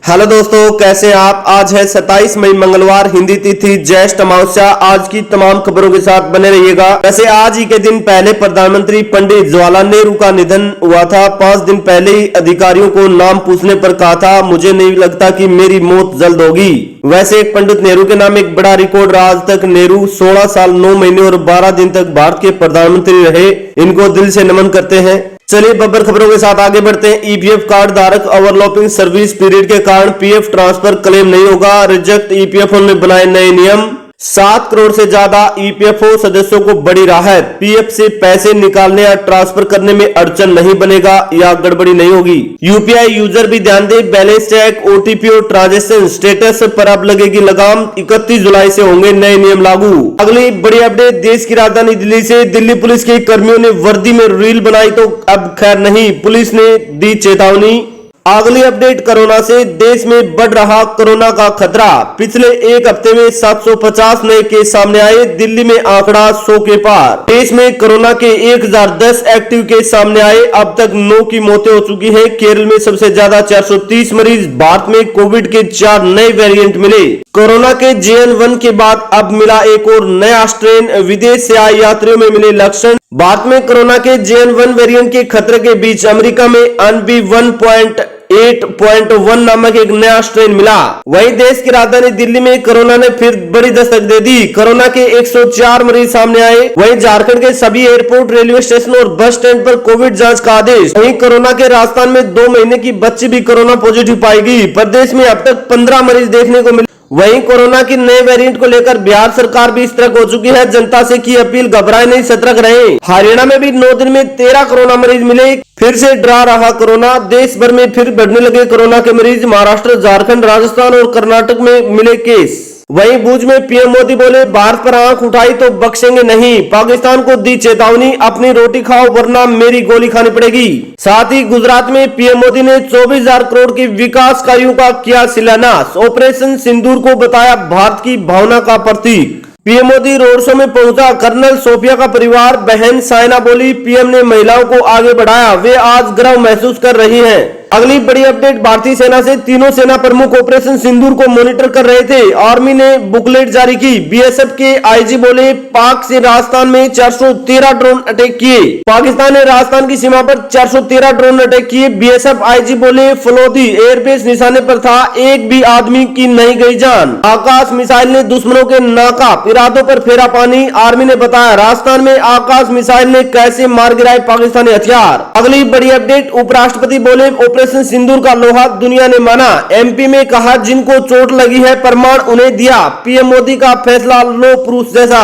Hello दोस्तों, कैसे हैं आप। आज है 27 मई मंगलवार, हिंदी तिथि ज्येष्ठ अमावस्या। आज की तमाम खबरों के साथ बने रहिएगा। वैसे आज ही के दिन पहले प्रधानमंत्री पंडित जवाहरलाल नेहरू का निधन हुआ था। 5 दिन पहले ही अधिकारियों को नाम पूछने पर कहा था, मुझे नहीं लगता कि मेरी मौत जल्द होगी। वैसे पंडित नेहरू के नाम एक बड़ा रिकॉर्ड रहा। आज तक नेहरू 16 साल 9 महीने और 12 दिन तक भारत के प्रधानमंत्री रहे। इनको दिल से नमन करते हैं। चलिए बब्बर खबरों के साथ आगे बढ़ते हैं। ईपीएफ कार्ड धारक ओवरलैपिंग सर्विस पीरियड के कारण पीएफ ट्रांसफर क्लेम नहीं होगा। रिजेक्ट ईपीएफओ ने बनाए नए नियम। 7 करोड़ से ज्यादा ईपीएफओ सदस्यों को बड़ी राहत। पीएफ से पैसे निकालने या ट्रांसफर करने में अड़चन नहीं बनेगा या गड़बड़ी नहीं होगी। यूपीआई यूजर भी ध्यान दे, बैलेंस चेक, ओटीपी और ट्रांजैक्शन स्टेटस पर अब लगेगी लगाम। 31 जुलाई से होंगे नए नियम लागू। अगली बड़ी अपडेट, देश की राजधानी दिल्ली से दिल्ली पुलिस के कर्मियों ने वर्दी में रील बनाई तो अब खैर नहीं, पुलिस ने दी चेतावनी। अगली अपडेट, कोरोना से देश में बढ़ रहा कोरोना का खतरा। पिछले एक हफ्ते में 750 नए केस सामने आए। दिल्ली में आंकड़ा 100 के पार। देश में कोरोना के 1010 एक्टिव केस सामने आए। अब तक 9 की मौतें हो चुकी हैं। केरल में सबसे ज्यादा 430 मरीज। भारत में कोविड के 4 नए वेरिएंट मिले। कोरोना के JN1 के बाद अब मिला एक और नया स्ट्रेन। विदेश से आए यात्रियों में मिले लक्षण। भारत में कोरोना के JN1 वेरिएंट के खतरे के बीच अमेरिका में NB1.8.1 नामक एक नया स्ट्रेन मिला। वहीं देश की राजधानी दिल्ली में कोरोना ने फिर बड़ी दस्तक दे दी। कोरोना के 104 मरीज सामने आए। वहीं झारखंड के सभी एयरपोर्ट, रेलवे स्टेशन और बस स्टैंड पर कोविड जांच का आदेश। वहीं कोरोना के राजस्थान में 2 महीने की बच्ची भी कोरोना पॉजिटिव पाई गई। प्रदेश में अब तक 15 मरीज देखने को मिले। वहीं कोरोना की नए वेरिएंट को लेकर बिहार सरकार भी सतर्क हो चुकी है। जनता से की अपील, घबराए नहीं, सतर्क रहें। हरियाणा में भी 9 दिन में 13 कोरोना मरीज मिले। फिर से डरा रहा कोरोना। देश भर में फिर बढ़ने लगे कोरोना के मरीज। महाराष्ट्र, झारखंड, राजस्थान और कर्नाटक में मिले केस। वहीं भुज में पीएम मोदी बोले, भारत पर आंख उठाई तो बख्शेंगे नहीं। पाकिस्तान को दी चेतावनी, अपनी रोटी खाओ वरना मेरी गोली खानी पड़ेगी। साथ ही गुजरात में पीएम मोदी ने 24,000 करोड़ के विकास कार्यों का किया शिलान्यास। ऑपरेशन सिंदूर को बताया भारत की भावना का प्रतीक। पीएम मोदी रोड शो में पहुंचा। कर्नल सोफिया का परिवार, बहन साइना बोली, पीएम ने महिलाओं को आगे बढ़ाया। वे आज गर्व महसूस कर रही हैं। अगली बड़ी अपडेट, भारतीय सेना से तीनों सेना प्रमुख ऑपरेशन सिंदूर को मॉनिटर कर रहे थे। आर्मी ने बुकलेट जारी की। बीएसएफ के आईजी बोले, पाक से राजस्थान में 413 ड्रोन अटैक किए। पाकिस्तान ने राजस्थान की सीमा पर 413 ड्रोन अटैक किए। बीएसएफ आईजी बोले, फलोदी एयरबेस निशाने पर था, एक भी आदमी की नहीं गई जान। आकाश मिसाइल ने दुश्मनों के नाकाब इरादों पर फेरा पानी। आर्मी ने बताया, राजस्थान में आकाश मिसाइल ने कैसे मार गिराए पाकिस्तानी हथियार। अगली बड़ी अपडेट, उपराष्ट्रपति बोले, ऑपरेशन सिंदूर का लोहा दुनिया ने माना। एमपी में कहा, जिनको चोट लगी है प्रमाण उन्हें दिया। पीएम मोदी का फैसला लो प्रूफ जैसा।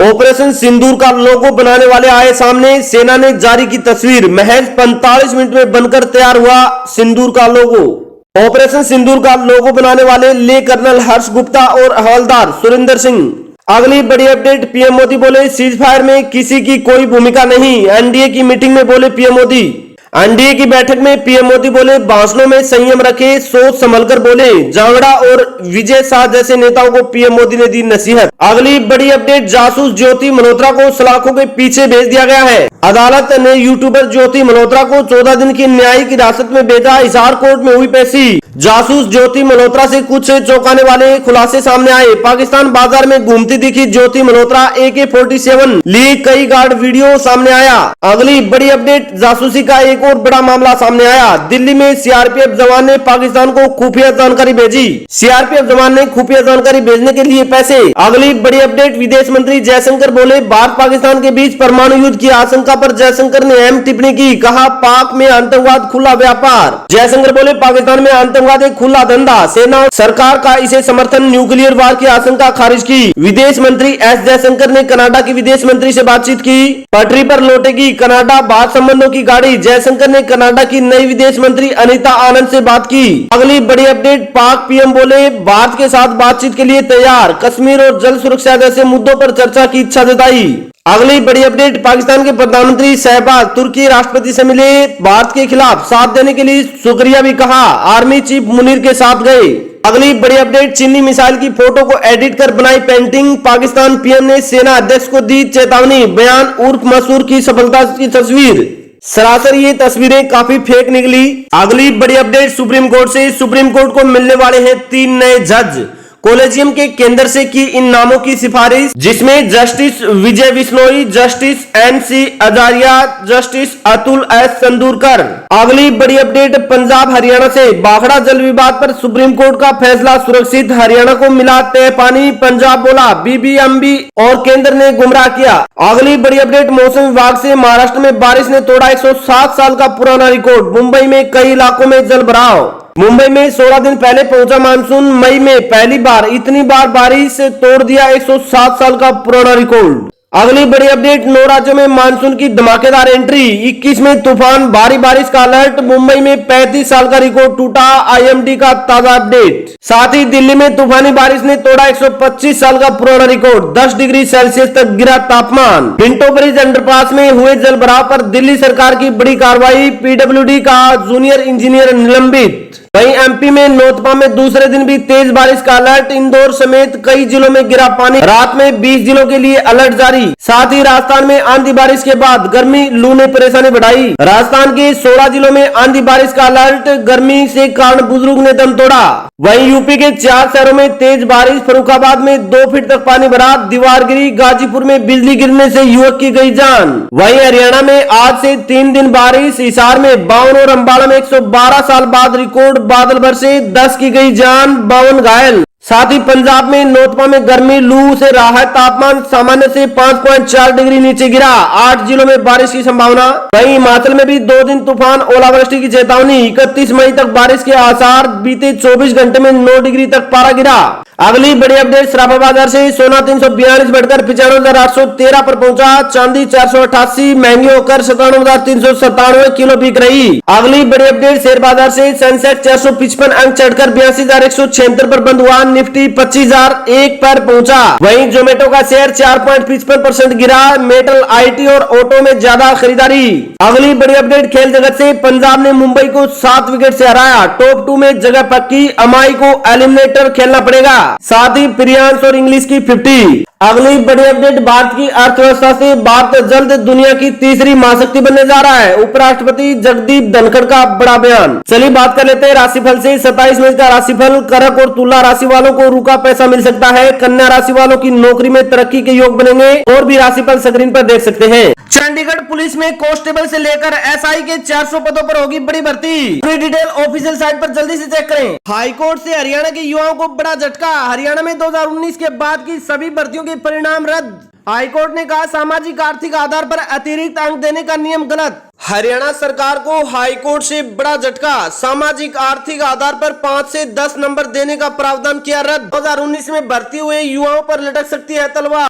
ऑपरेशन सिंदूर का लोगो बनाने वाले आए सामने। सेना ने जारी की तस्वीर। महज 45 मिनट में बनकर तैयार हुआ सिंदूर का लोगो। ऑपरेशन सिंदूर का लोगो बनाने वाले ले कर्नल हर्ष गुप्ता और हवलदार सुरेंद्र सिंह। अगली बड़ी अपडेट, पीएम मोदी बोले, सीज फायर में किसी की कोई भूमिका नहीं। एनडीए की मीटिंग में बोले पीएम मोदी। एनडीए की बैठक में पीएम मोदी बोले, भाषणों में संयम रखे, सोच संभलकर बोले। जांगड़ा और विजय शाह जैसे नेताओं को पीएम मोदी ने दी नसीहत। अगली बड़ी अपडेट, जासूस ज्योति मल्होत्रा को सलाखों के पीछे भेज दिया गया है। अदालत ने यूट्यूबर ज्योति मल्होत्रा को 14 दिन की न्यायिक हिरासत में भेजा। हिसार कोर्ट में हुई पेशी। जासूस ज्योति मल्होत्रा से कुछ चौंकाने वाले खुलासे सामने आए। पाकिस्तान बाजार में घूमती दिखी ज्योति मल्होत्रा। AK-47 लिए कई गार्ड वीडियो सामने आया। अगली बड़ी अपडेट, जासूसी का एक और बड़ा मामला सामने आया। दिल्ली में सीआरपीएफ जवान ने पाकिस्तान को खुफिया जानकारी भेजी। सीआरपीएफ जवान ने खुफिया जानकारी भेजने के लिए पैसे। अगली बड़ी अपडेट, विदेश मंत्री जयशंकर बोले, भारत पाकिस्तान के बीच परमाणु युद्ध की आशंका पर जयशंकर ने अहम टिप्पणी की। कहा, पाक में आतंकवाद खुला व्यापार। जयशंकर बोले, पाकिस्तान में आतंकवाद एक खुला धंधा। सेना सरकार का इसे समर्थन। न्यूक्लियर वार की आशंका खारिज की। विदेश मंत्री एस जयशंकर ने कनाडा की विदेश मंत्री से बातचीत की। पटरी पर लौटेगी कनाडा भारत संबंधों की गाड़ी। जयशंकर ने कनाडा की नई विदेश मंत्री अनीता आनंद से बात की। अगली बड़ी अपडेट, पाक पीएम बोले, भारत के साथ बातचीत के लिए तैयार। कश्मीर और जल सुरक्षा जैसे मुद्दों पर चर्चा की इच्छा जताई। अगली बड़ी अपडेट, पाकिस्तान के प्रधानमंत्री शहबाज तुर्की राष्ट्रपति से मिले। भारत के खिलाफ साथ देने के लिए शुक्रिया भी कहा। आर्मी चीफ मुनीर के साथ गए। अगली बड़ी अपडेट, चीनी मिसाइल की फोटो को एडिट कर बनाई पेंटिंग। पाकिस्तान पीएम ने सेना अध्यक्ष को दी चेतावनी। बयान उर्फ मसूर की सफलता की तस्वीर। सरासर ये तस्वीरें काफी फेक निकली। अगली बड़ी अपडेट सुप्रीम कोर्ट से। सुप्रीम कोर्ट को मिलने वाले हैं 3 नए जज। कॉलेजियम के केंद्र से की इन नामों की सिफारिश, जिसमें जस्टिस विजय बिश्नोई, जस्टिस एन.सी. आचार्य, जस्टिस अतुल एस. संदूरकर। अगली बड़ी अपडेट पंजाब हरियाणा से। भाखड़ा जल विवाद पर सुप्रीम कोर्ट का फैसला सुरक्षित, हरियाणा को मिला तय पानी। पंजाब बोला बीबीएमबी और केंद्र ने गुमराह किया। अगली बड़ी अपडेट मौसम विभाग से। महाराष्ट्र में बारिश ने तोड़ा 107 साल का पुराना रिकॉर्ड। मुंबई में कई इलाकों में जल भराव। मुंबई में 16 दिन पहले पहुंचा मानसून। मई में पहली बार इतनी बार बारिश से तोड़ दिया 107 साल का पुराना रिकॉर्ड। अगली बड़ी अपडेट 9 राज्यों में मानसून की धमाकेदार एंट्री। 21 में तूफान, भारी बारिश का अलर्ट। मुंबई में 35 साल का रिकॉर्ड टूटा, आईएमडी का ताजा अपडेट। साथ ही दिल्ली में तूफानी बारिश ने तोड़ा 125 साल का पुराना रिकॉर्ड। 10 डिग्री सेल्सियस तक गिरा तापमान। मिंटो ब्रिज अंडरपास में हुए जल भराव पर दिल्ली सरकार की बड़ी कार्रवाई। पीडब्ल्यूडी का जूनियर इंजीनियर निलंबित। वहीं एमपी में नौतपा में दूसरे दिन भी तेज बारिश का अलर्ट। इंदौर समेत कई जिलों में गिरा पानी। रात में 20 जिलों के लिए अलर्ट जारी। साथ ही राजस्थान में आंधी बारिश के बाद गर्मी लू ने परेशानी बढ़ाई। राजस्थान के 16 जिलों में आंधी बारिश का अलर्ट। गर्मी से कारण बुजुर्ग ने दम तोड़ा। वहीं यूपी के 4 शहरों में तेज बारिश। फर्रुखाबाद में 2 फीट तक पानी भरा, दीवार गिरी। गाजीपुर में बिजली गिरने से युवक की गई जान। वहीं हरियाणा में आज से 3 दिन बारिश। हिसार में 52 और अम्बाला में 112 साल बाद रिकॉर्ड बादल बरसे, 10 की गई जान, 52 घायल। साथ ही पंजाब में नौतपा में गर्मी लू से राहत। तापमान सामान्य से 5.4 डिग्री नीचे गिरा। 8 जिलों में बारिश की संभावना। वहीं हिमाचल में भी 2 दिन तूफान, ओलावृष्टि की चेतावनी। 31 मई तक बारिश के आसार। बीते 24 घंटे में 9 डिग्री तक पारा गिरा। अगली बड़ी अपडेट सराफा बाजार से। सोना 342 बढ़कर 95,813 पर पहुंचा। चांदी 488 महंगी होकर 57,397 किलो बिक रही। अगली बड़ी अपडेट शेयर बाजार से। सेंसेक्स 455 अंक चढ़कर 82,176 पर बंद हुआ। निफ्टी 25,001 पर पहुंचा। वहीं जोमेटो का शेयर 4.55% गिरा। मेटल, आईटी और ऑटो में ज्यादा खरीदारी। अगली बड़ी अपडेट खेल जगत से। पंजाब ने मुंबई को 7 विकेट से हराया। टॉप 2 में जगह पक्की। अमाई को एलिमिनेटर खेलना पड़ेगा। साथ ही प्रियांश और इंग्लिश की 50। अगली बड़ी अपडेट भारत की अर्थव्यवस्था से। भारत जल्द दुनिया की तीसरी महाशक्ति बनने जा रहा है। उपराष्ट्रपति जगदीप धनखड़ का बड़ा बयान। चलिए बात कर लेते हैं राशिफल से। 27 मई का राशिफल। कर्क और तुला राशि वालों को रुका पैसा मिल सकता है। कन्या राशि वालों की नौकरी में तरक्की के योग बनेंगे। और भी राशिफल स्क्रीन पर देख सकते हैं। चंडीगढ़ पुलिस में कांस्टेबल से लेकर एसआई के 400 पदों पर होगी बड़ी भर्ती। पूरी डिटेल ऑफिशियल साइट पर जल्दी से चेक करें। हाईकोर्ट से हरियाणा के युवाओं को बड़ा झटका। हरियाणा में 2019 के बाद की सभी भर्तियों के परिणाम रद्द। हाईकोर्ट ने कहा सामाजिक आर्थिक आधार पर अतिरिक्त अंक देने का नियम गलत। हरियाणा सरकार को हाईकोर्ट से बड़ा झटका। सामाजिक आर्थिक आधार पर 5 से 10 नंबर देने का प्रावधान किया रद्द। 2019 में भर्ती हुए युवाओं पर लटक सकती है तलवार।